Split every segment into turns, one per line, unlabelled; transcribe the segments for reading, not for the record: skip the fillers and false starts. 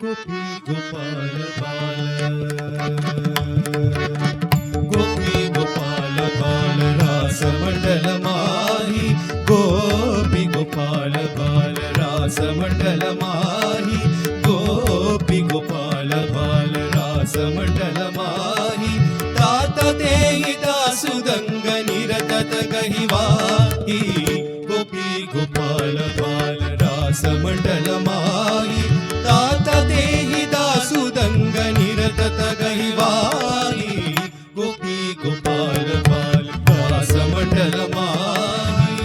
गोपी गोपाल बाल गोपी गोपाल बाल रास मंडल माही गोपी गोपाल बाल रास मंडल माही गोपी गोपाल बाल रास मंडल माही तात देहि दासुदंग निरतत गहिवाही गोपी गोपाल बाल रास मंडल माही तात देहि दासुदंग निरतत गहिवाही गोपी गोपाल बाल रास मंडल माही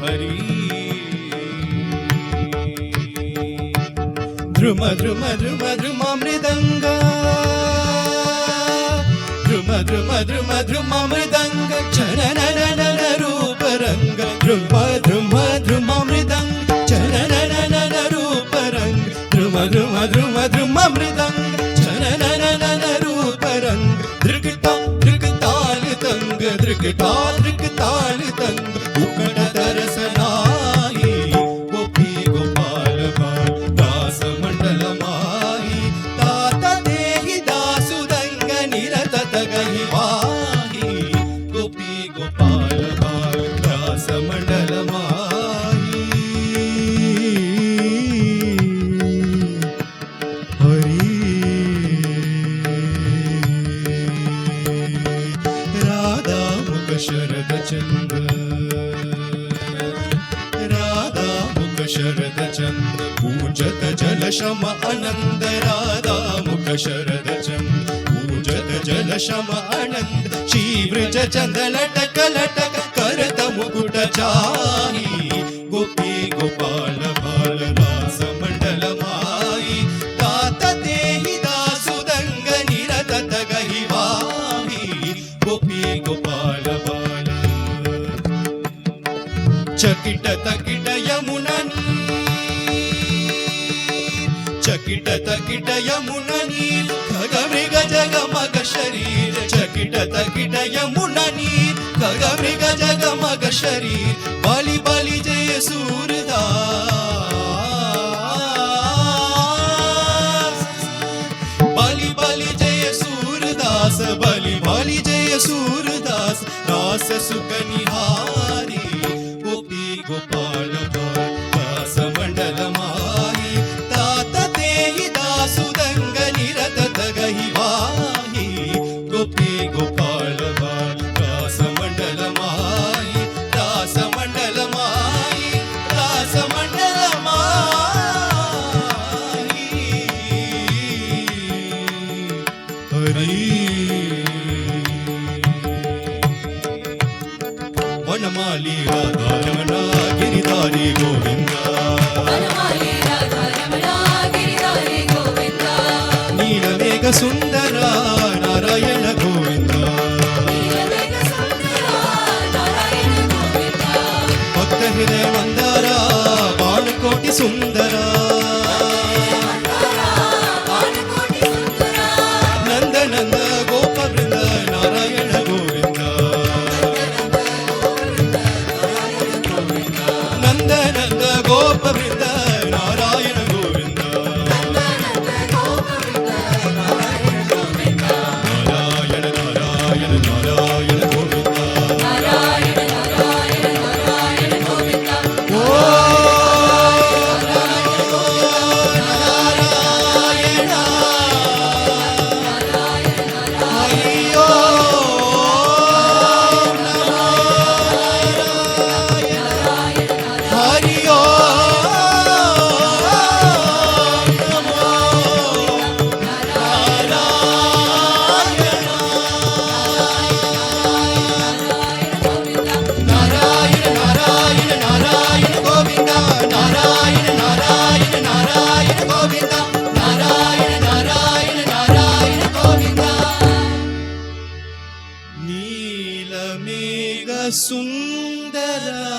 हरी ध्रुम ध्रुम ध्रुम ध्रुम मृदंग ध्रुम ध्रुम ध्रुम ध्रुम मृदंग चरणन रूप रंग ध्रुम ध्रुम ध्रुम मृदंग चरणन रूप रंग ध्रुम ध्रुम ध्रुम ध्रुम मृदंग चरणन रूप रंग धृकता धृकताल तंग धृकता धृकताल तंग उकट तरसनाई गोपी गोपाल बाल दास मंडल माही तात देहि दासुदंग निरतत गहिवाही गोपी गोपाल बाल दास मंडल माही हरी राधा मुख शरद चंद्र राधा मुख शरद चंद्र पूजत जल शम आनंद राधा मुख शरद चंद्र पूजत जल शम आनंद शीव्रज चंद लटक लटक करत मुकुट चाही गोपी गोपाल बाल रास मंडल माही तात देहि दासुदंग निरतत गहिवाही गोपी गोपाल बाल चकिट तकिट यमुननी चकिट तकिट यमुननी खग मृग जग मग शरीर चकिट तकिट यमुननी खग मृग जग मग शरीर बाली बाली जय सूरदास बाली बाली जय सूरदास बाली बाली जय सूरदास रास सुख निहारी गोपी गोपाल बाल दास मंडल माही तात देहि दासुदंग निरतत गहिवाही गोपी गोपाल बाल दास मंडल माही दास मंडल माही दास मंडल माही हरी वनमाली राधा रमणा गिरिधारी गोविंदा
वनमाली राधा रमणा गिरिधारी गोविंदा
नीलमेघ सुंदरा नारायण गोविंदा
नीलमेघ सुंदरा नारायण गोविंदा
भक्त हृदय मंदारा बाणकोटि सुंदरा
वानकोटि सुंदरा
नंद नंद गोप वृंद नारायण गोविंदा नंद नंद गोप वृंद नारायण गोविंदा नारायण नारायण नारायण गोविंदा
नारायण नारायण नारायण गोविंदा
ओ नारायण हरि ओम नमो हरि ओम नमो नारायण नारायण नारायण गोविंदा नारायण नारायण नारायण गोविंदा नारायण नारायण नारायण गोविंदा नीलमेघ सुंदरा